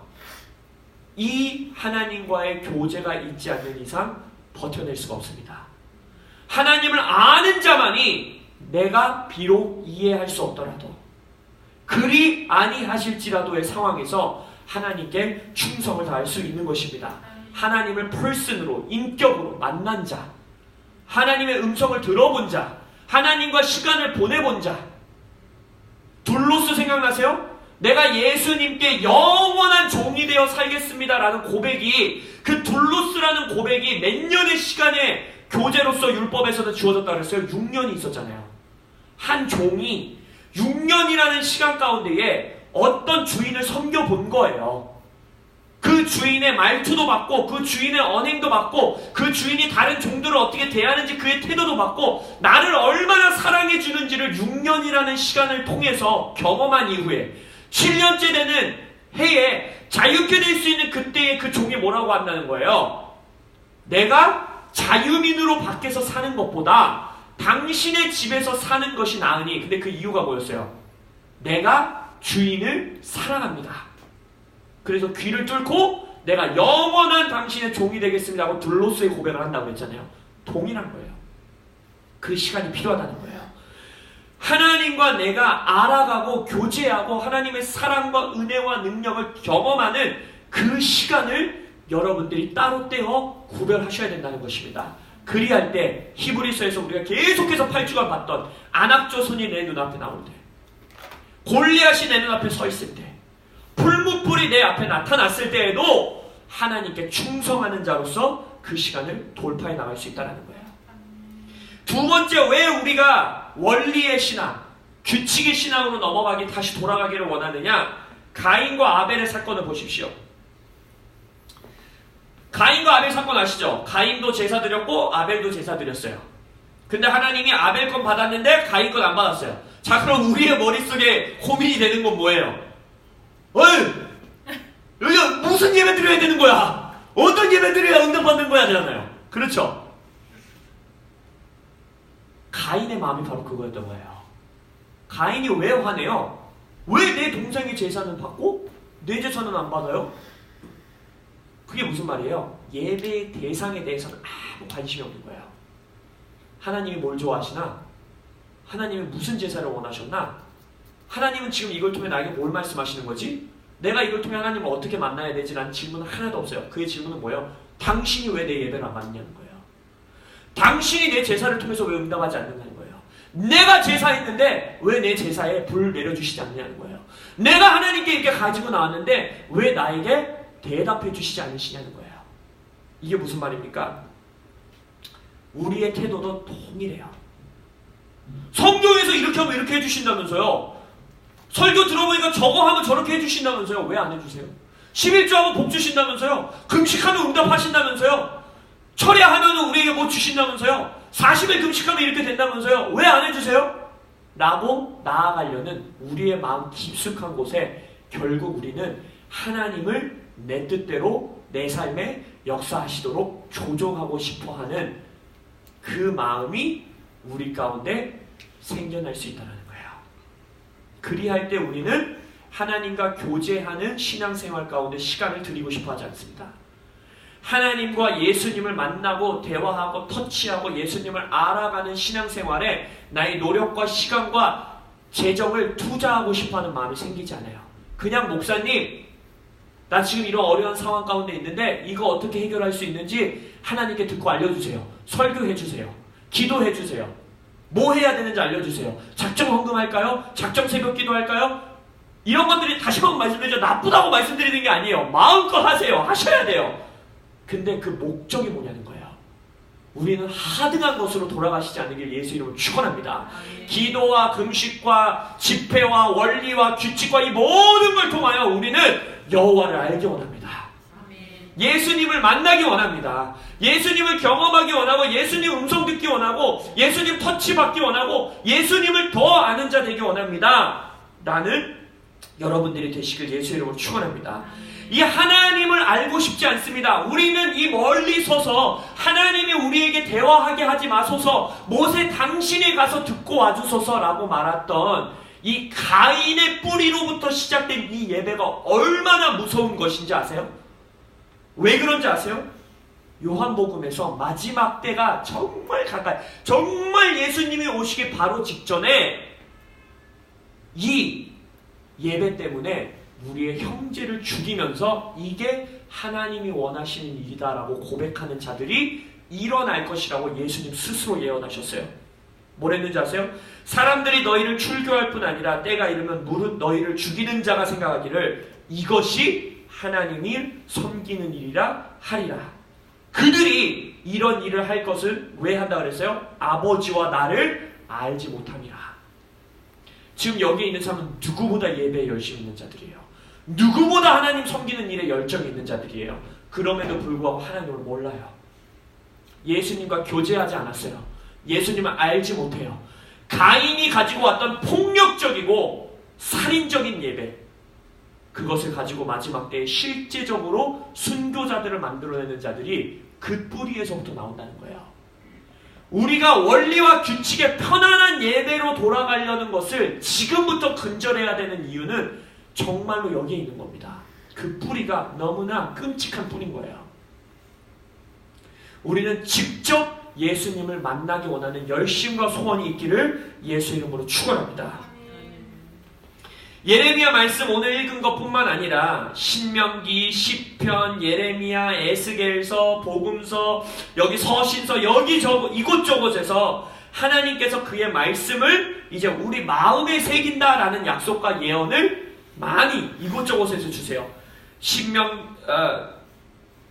이 하나님과의 교제가 있지 않는 이상 버텨낼 수가 없습니다. 하나님을 아는 자만이 내가 비록 이해할 수 없더라도 그리 아니하실지라도의 상황에서 하나님께 충성을 다할 수 있는 것입니다. 하나님을 퍼슨으로, 인격으로 만난 자, 하나님의 음성을 들어본 자, 하나님과 시간을 보내본 자. 둘로스 생각나세요? 내가 예수님께 영원한 종이 되어 살겠습니다 라는 고백이, 그 둘로스라는 고백이 몇 년의 시간에 교제로서 율법에서도 주어졌다고 했어요. 6년이 있었잖아요. 한 종이 6년이라는 시간 가운데에 어떤 주인을 섬겨본 거예요. 그 주인의 말투도 봤고 그 주인의 언행도 봤고 그 주인이 다른 종들을 어떻게 대하는지 그의 태도도 봤고 나를 얼마나 사랑해 주는지를 6년이라는 시간을 통해서 경험한 이후에 7년째 되는 해에 자유케 될 수 있는 그때의 그 종이 뭐라고 한다는 거예요. 내가 자유민으로 밖에서 사는 것보다 당신의 집에서 사는 것이 나으니. 근데 그 이유가 뭐였어요? 내가 주인을 사랑합니다. 그래서 귀를 뚫고 내가 영원한 당신의 종이 되겠습니다 하고 둘로스의 고백을 한다고 했잖아요. 동일한 거예요. 그 시간이 필요하다는 거예요. 하나님과 내가 알아가고 교제하고 하나님의 사랑과 은혜와 능력을 경험하는 그 시간을 여러분들이 따로 떼어 구별하셔야 된다는 것입니다. 그리할 때 히브리서에서 우리가 계속해서 8주간 봤던 안악조손이 내 눈앞에 나올 때, 골리앗이 내 눈앞에 서 있을 때, 풀무불이 내 앞에 나타났을 때에도 하나님께 충성하는 자로서 그 시간을 돌파해 나갈 수 있다는 거예요. 두 번째, 왜 우리가 원리의 신앙, 규칙의 신앙으로 넘어가기, 다시 돌아가기를 원하느냐? 가인과 아벨의 사건을 보십시오. 가인과 아벨 사건 아시죠? 가인도 제사 드렸고 아벨도 제사 드렸어요. 근데 하나님이 아벨 건 받았는데 가인 건 안 받았어요. 자, 그럼 우리의 머릿속에 고민이 되는 건 뭐예요? 여기가 무슨 예배 드려야 되는 거야? 어떤 예배 드려야 응답받는 거야? 되잖아요. 그렇죠? 가인의 마음이 바로 그거였던 거예요. 가인이 왜 화내요? 왜 내 동생의 제사는 받고 내 제사는 안 받아요? 그게 무슨 말이에요? 예배의 대상에 대해서는 아무 관심이 없는 거예요. 하나님이 뭘 좋아하시나? 하나님이 무슨 제사를 원하셨나? 하나님은 지금 이걸 통해 나에게 뭘 말씀하시는 거지? 내가 이걸 통해 하나님을 어떻게 만나야 되지? 라는 질문은 하나도 없어요. 그의 질문은 뭐예요? 당신이 왜 내 예배를 안 받냐는 거예요. 당신이 내 제사를 통해서 왜 응답하지 않는다는 거예요. 내가 제사했는데 왜 내 제사에 불을 내려주시지 않냐는 거예요. 내가 하나님께 이렇게 가지고 나왔는데 왜 나에게 대답해 주시지 않으시냐는 거예요. 이게 무슨 말입니까? 우리의 태도도 동일해요. 성경에서 이렇게 하면 이렇게 해주신다면서요. 설교 들어보니까 저거 하면 저렇게 해주신다면서요. 왜 안 해주세요? 11조하면 복 주신다면서요. 금식하면 응답하신다면서요. 철야하면 우리에게 뭐 주신다면서요. 40일 금식하면 이렇게 된다면서요. 왜 안 해주세요? 라고 나아가려는 우리의 마음 깊숙한 곳에 결국 우리는 하나님을 내 뜻대로 내 삶에 역사하시도록 조종하고 싶어하는 그 마음이 우리 가운데 생겨날 수 있다는 거예요. 그리할 때 우리는 하나님과 교제하는 신앙생활 가운데 시간을 드리고 싶어 하지 않습니다. 하나님과 예수님을 만나고 대화하고 터치하고 예수님을 알아가는 신앙생활에 나의 노력과 시간과 재정을 투자하고 싶어하는 마음이 생기지 않아요. 그냥 목사님, 나 지금 이런 어려운 상황 가운데 있는데 이거 어떻게 해결할 수 있는지 하나님께 듣고 알려주세요. 설교해주세요. 기도해주세요. 뭐 해야 되는지 알려주세요. 작정 헌금할까요? 작정 새벽 기도할까요? 이런 것들이 다시 한번 말씀드리죠. 나쁘다고 말씀드리는 게 아니에요. 마음껏 하세요. 하셔야 돼요. 근데 그 목적이 뭐냐는 거예요. 우리는 하등한 것으로 돌아가시지 않는 예수 이름으로 축원합니다. 기도와 금식과 집회와 원리와 규칙과 이 모든 걸 통하여 우리는 여호와를 알기 원합니다. 예수님을 만나기 원합니다. 예수님을 경험하기 원하고 예수님 음성 듣기 원하고 예수님 터치 받기 원하고 예수님을 더 아는 자 되기 원합니다. 나는 여러분들이 되시길 예수 이름으로 축원합니다. 이 하나님을 알고 싶지 않습니다. 우리는 이 멀리 서서 하나님이 우리에게 대화하게 하지 마소서, 모세 당신이 가서 듣고 와주소서라고 말했던 이 가인의 뿌리로부터 시작된 이 예배가 얼마나 무서운 것인지 아세요? 왜 그런지 아세요? 요한복음에서 마지막 때가 정말 가까이, 정말 예수님이 오시기 바로 직전에 이 예배 때문에 우리의 형제를 죽이면서 이게 하나님이 원하시는 일이다라고 고백하는 자들이 일어날 것이라고 예수님 스스로 예언하셨어요. 뭐랬는지 아세요? 사람들이 너희를 출교할 뿐 아니라 때가 이르면 무릇 너희를 죽이는 자가 생각하기를 이것이 하나님이 섬기는 일이라 하리라. 그들이 이런 일을 할 것을 왜 한다 그랬어요? 아버지와 나를 알지 못함이라. 지금 여기에 있는 사람은 누구보다 예배에 열심히 있는 자들이에요. 누구보다 하나님 섬기는 일에 열정이 있는 자들이에요. 그럼에도 불구하고 하나님을 몰라요. 예수님과 교제하지 않았어요. 예수님을 알지 못해요. 가인이 가지고 왔던 폭력적이고 살인적인 예배, 그것을 가지고 마지막 때에 실제적으로 순교자들을 만들어내는 자들이 그 뿌리에서부터 나온다는 거예요. 우리가 원리와 규칙의 편안한 예배로 돌아가려는 것을 지금부터 근절해야 되는 이유는 정말로 여기에 있는 겁니다. 그 뿌리가 너무나 끔찍한 뿌리인 거예요. 우리는 직접 예수님을 만나기 원하는 열심과 소원이 있기를 예수 이름으로 축원합니다. 예레미야 말씀 오늘 읽은 것뿐만 아니라 신명기, 시편, 예레미야, 에스겔서, 복음서, 여기 서신서, 여기저기 이곳저곳에서 하나님께서 그의 말씀을 이제 우리 마음에 새긴다라는 약속과 예언을 많이 이곳저곳에서 주세요.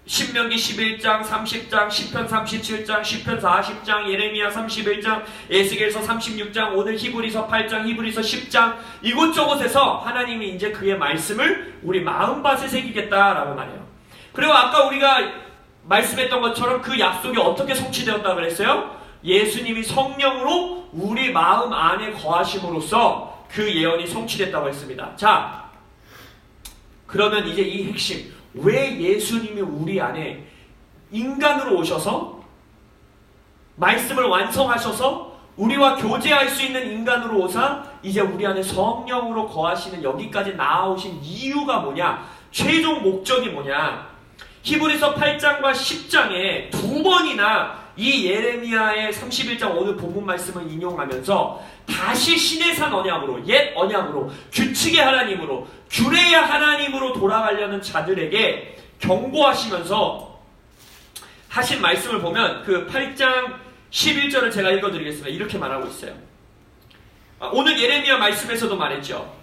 신명기 11장, 30장, 시편 37장, 시편 40장, 예레미야 31장, 에스겔서 36장, 오늘 히브리서 8장, 히브리서 10장, 이곳저곳에서 하나님이 이제 그의 말씀을 우리 마음밭에 새기겠다라고 말해요. 그리고 아까 우리가 말씀했던 것처럼 그 약속이 어떻게 성취되었다고 그랬어요? 예수님이 성령으로 우리 마음 안에 거하심으로써 그 예언이 성취됐다고 했습니다. 자, 그러면 이제 이 핵심, 왜 예수님이 우리 안에 인간으로 오셔서 말씀을 완성하셔서 우리와 교제할 수 있는 인간으로 오사 이제 우리 안에 성령으로 거하시는 여기까지 나아오신 이유가 뭐냐? 최종 목적이 뭐냐? 히브리서 8장과 10장에 두 번이나 이 예레미야의 31장 오늘 본문 말씀을 인용하면서 다시 신의 산 언약으로, 옛 언약으로, 규칙의 하나님으로, 규례의 하나님으로 돌아가려는 자들에게 경고하시면서 하신 말씀을 보면 그 8장 11절을 제가 읽어드리겠습니다. 이렇게 말하고 있어요. 오늘 예레미야 말씀에서도 말했죠.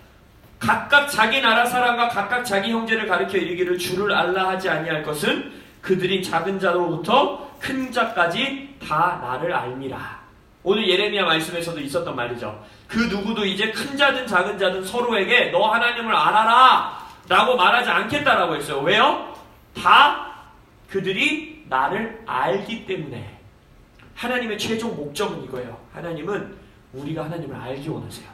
각각 자기 나라 사람과 각각 자기 형제를 가리켜 이르기를 주를 알라 하지 아니할 것은 그들이 작은 자로부터 큰 자까지 다 나를 알미라. 오늘 예레미야 말씀에서도 있었던 말이죠. 그 누구도 이제 큰 자든 작은 자든 서로에게 너 하나님을 알아라 라고 말하지 않겠다라고 했어요. 왜요? 다 그들이 나를 알기 때문에. 하나님의 최종 목적은 이거예요. 하나님은 우리가 하나님을 알기 원하세요.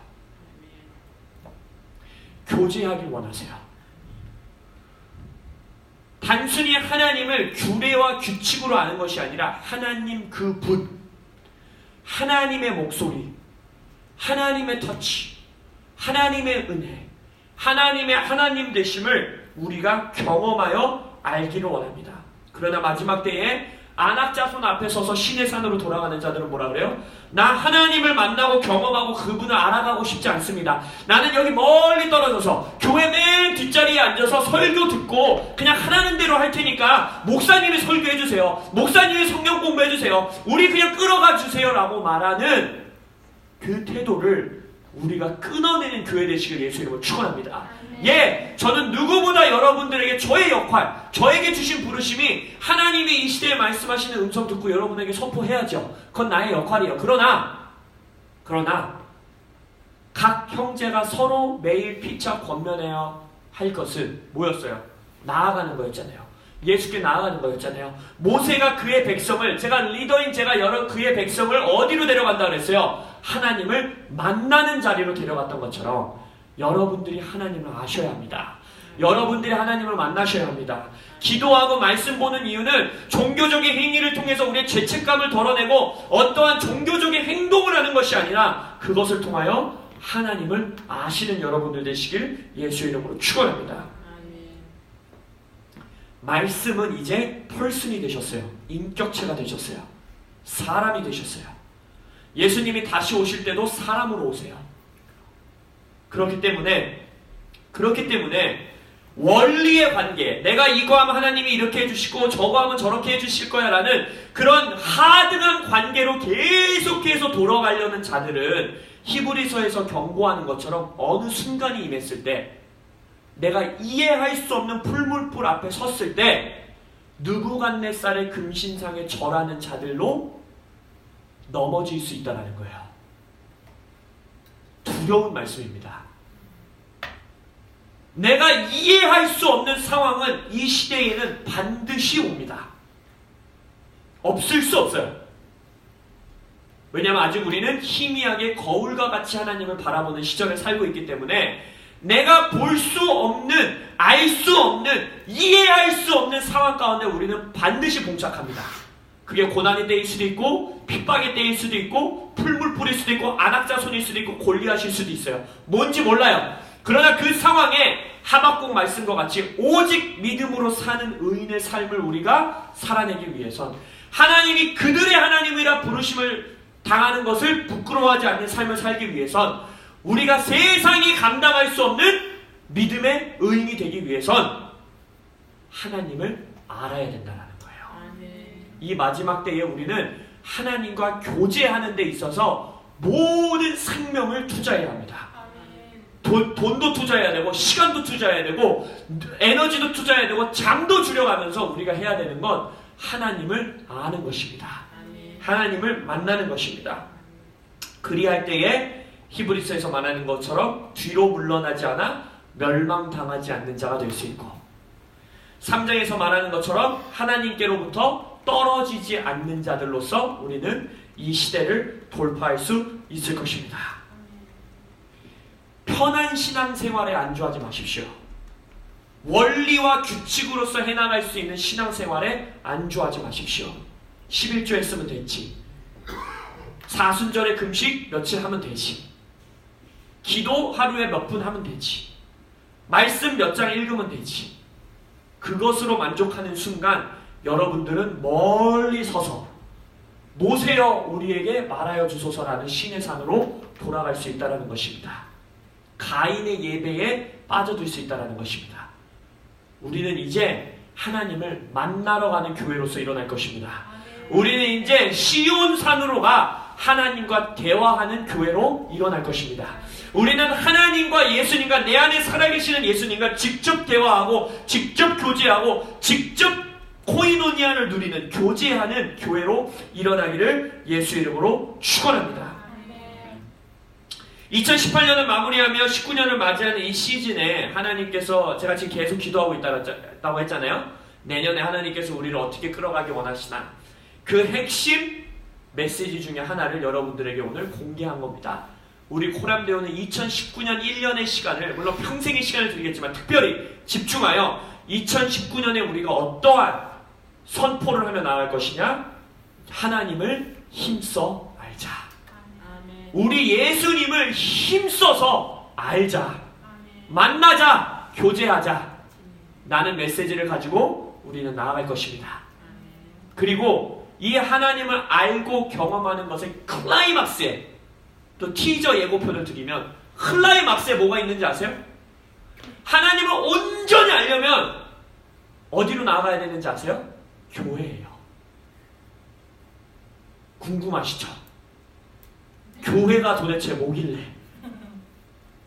교제하길 원하세요. 단순히 하나님을 규례와 규칙으로 아는 것이 아니라 하나님 그 분, 하나님의 목소리, 하나님의 터치, 하나님의 은혜, 하나님의 하나님 되심을 우리가 경험하여 알기를 원합니다. 그러나 마지막 때에 안악자손 앞에 서서 신의 산으로 돌아가는 자들은 뭐라 그래요? 나 하나님을 만나고 경험하고 그분을 알아가고 싶지 않습니다. 나는 여기 멀리 떨어져서 교회 맨 뒷자리에 앉아서 설교 듣고 그냥 하라는 대로 할 테니까 목사님이 설교해 주세요. 목사님이 성경 공부해 주세요. 우리 그냥 끌어가 주세요 라고 말하는 그 태도를 우리가 끊어내는 교회 되시길 예수 이름으로 축원합니다. 예, 저는 누구보다 여러분들에게 저의 역할, 저에게 주신 부르심이 하나님이 이 시대에 말씀하시는 음성 듣고 여러분에게 선포해야죠. 그건 나의 역할이에요. 그러나 각 형제가 서로 매일 피차 권면해야 할 것은 뭐였어요? 나아가는 거였잖아요. 예수께 나아가는 거였잖아요. 모세가 그의 백성을, 제가 리더인 제가 여러 그의 백성을 어디로 데려간다 그랬어요? 하나님을 만나는 자리로 데려갔던 것처럼 여러분들이 하나님을 아셔야 합니다. 여러분들이 하나님을 만나셔야 합니다. 기도하고 말씀 보는 이유는 종교적인 행위를 통해서 우리의 죄책감을 덜어내고 어떠한 종교적인 행동을 하는 것이 아니라 그것을 통하여 하나님을 아시는 여러분들 되시길 예수의 이름으로 축원합니다. 말씀은 이제 펄슨이 되셨어요. 인격체가 되셨어요. 사람이 되셨어요. 예수님이 다시 오실 때도 사람으로 오세요. 그렇기 때문에 원리의 관계, 내가 이거 하면 하나님이 이렇게 해주시고 저거 하면 저렇게 해주실 거야 라는 그런 하등한 관계로 계속해서 돌아가려는 자들은 히브리서에서 경고하는 것처럼 어느 순간이 임했을 때 내가 이해할 수 없는 풀물불 앞에 섰을 때 느부갓네살의 금신상에 절하는 자들로 넘어질 수 있다는 거예요. 두려운 말씀입니다. 내가 이해할 수 없는 상황은 이 시대에는 반드시 옵니다. 없을 수 없어요. 왜냐하면 아직 우리는 희미하게 거울과 같이 하나님을 바라보는 시절에 살고 있기 때문에 내가 볼 수 없는, 알 수 없는, 이해할 수 없는 상황 가운데 우리는 반드시 봉착합니다. 그게 고난의 때일 수도 있고 핍박의 때일 수도 있고 풀물불일 수도 있고 안악자손일 수도 있고 골리앗일 수도 있어요. 뭔지 몰라요. 그러나 그 상황에 하박국 말씀과 같이 오직 믿음으로 사는 의인의 삶을 우리가 살아내기 위해선 하나님이 그들의 하나님이라 부르심을 당하는 것을 부끄러워하지 않는 삶을 살기 위해선 우리가 세상이 감당할 수 없는 믿음의 의인이 되기 위해선 하나님을 알아야 된다는 거예요. 이 마지막 때에 우리는 하나님과 교제하는 데 있어서 모든 생명을 투자해야 합니다. 돈도 투자해야 되고 시간도 투자해야 되고 에너지도 투자해야 되고 장도 줄여가면서 우리가 해야 되는 건 하나님을 아는 것입니다. 하나님을 만나는 것입니다. 그리할 때에 히브리서에서 말하는 것처럼 뒤로 물러나지 않아 멸망당하지 않는 자가 될 수 있고 3장에서 말하는 것처럼 하나님께로부터 떨어지지 않는 자들로서 우리는 이 시대를 돌파할 수 있을 것입니다. 편한 신앙생활에 안주하지 마십시오. 원리와 규칙으로서 해나갈 수 있는 신앙생활에 안주하지 마십시오. 11조 했으면 됐지. 사순절에 금식 며칠 하면 되지. 기도 하루에 몇 분 하면 되지. 말씀 몇 장 읽으면 되지. 그것으로 만족하는 순간 여러분들은 멀리 서서 모세여 우리에게 말하여 주소서라는 신의 산으로 돌아갈 수 있다는 것입니다. 가인의 예배에 빠져들 수 있다는 것입니다. 우리는 이제 하나님을 만나러 가는 교회로서 일어날 것입니다. 우리는 이제 시온산으로 가 하나님과 대화하는 교회로 일어날 것입니다. 우리는 하나님과 예수님과 내 안에 살아계시는 예수님과 직접 대화하고 직접 교제하고 직접 코이노니아를 누리는 교제하는 교회로 일어나기를 예수 이름으로 축원합니다. 2018년을 마무리하며 19년을 맞이하는 이 시즌에 하나님께서 제가 지금 계속 기도하고 있다고 했잖아요. 내년에 하나님께서 우리를 어떻게 끌어가기 원하시나 그 핵심 메시지 중에 하나를 여러분들에게 오늘 공개한 겁니다. 우리 코람데오는 2019년 1년의 시간을 물론 평생의 시간을 드리겠지만 특별히 집중하여 2019년에 우리가 어떠한 선포를 하며 나아갈 것이냐? 하나님을 힘써 알자. 우리 예수님을 힘써서 알자. 만나자. 교제하자. 라는 메시지를 가지고 우리는 나아갈 것입니다. 그리고 이 하나님을 알고 경험하는 것의 클라이막스에 또 티저 예고편을 드리면 클라이막스에 뭐가 있는지 아세요? 하나님을 온전히 알려면 어디로 나아가야 되는지 아세요? 교회예요. 궁금하시죠? 교회가 도대체 뭐길래?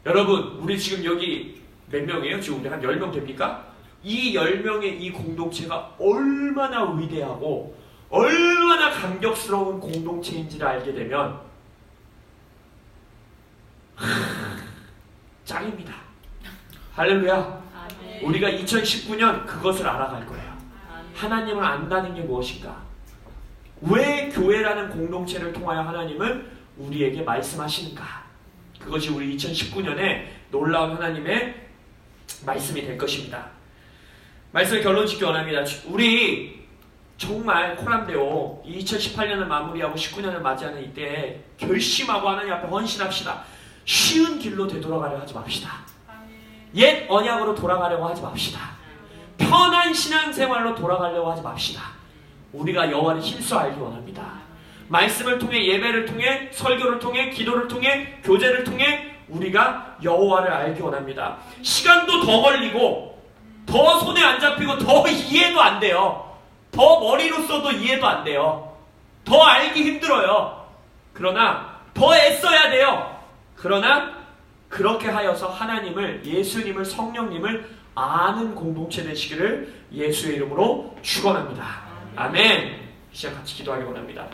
여러분, 우리 지금 여기 몇 명이에요? 지금 우리 한 10명 됩니까? 이 10명의 이 공동체가 얼마나 위대하고 얼마나 감격스러운 공동체인지를 알게 되면 짱입니다. 할렐루야. 우리가 2019년 그것을 알아갈 거예요. 하나님을 안다는 게 무엇인가? 왜 교회라는 공동체를 통하여 하나님은 우리에게 말씀하시는가? 그것이 우리 2019년에 놀라운 하나님의 말씀이 될 것입니다. 말씀을 결론짓기 원합니다. 우리 정말 코람데오 2018년을 마무리하고 19년을 맞이하는 이때에 결심하고 하나님 앞에 헌신합시다. 쉬운 길로 되돌아가려 하지 맙시다. 옛 언약으로 돌아가려고 하지 맙시다. 편한 신앙생활로 돌아가려고 하지 맙시다. 우리가 여호와를 힘써 알기 원합니다. 말씀을 통해 예배를 통해 설교를 통해 기도를 통해 교제를 통해 우리가 여호와를 알기 원합니다. 시간도 더 걸리고 더 손에 안 잡히고 더 이해도 안 돼요. 더 머리로 써도 이해도 안 돼요. 더 알기 힘들어요. 그러나 더 애써야 돼요. 그러나 그렇게 하여서 하나님을, 예수님을, 성령님을 아는 공동체 되시기를 예수의 이름으로 축원합니다. 아멘. 시작 같이 기도하기 원합니다.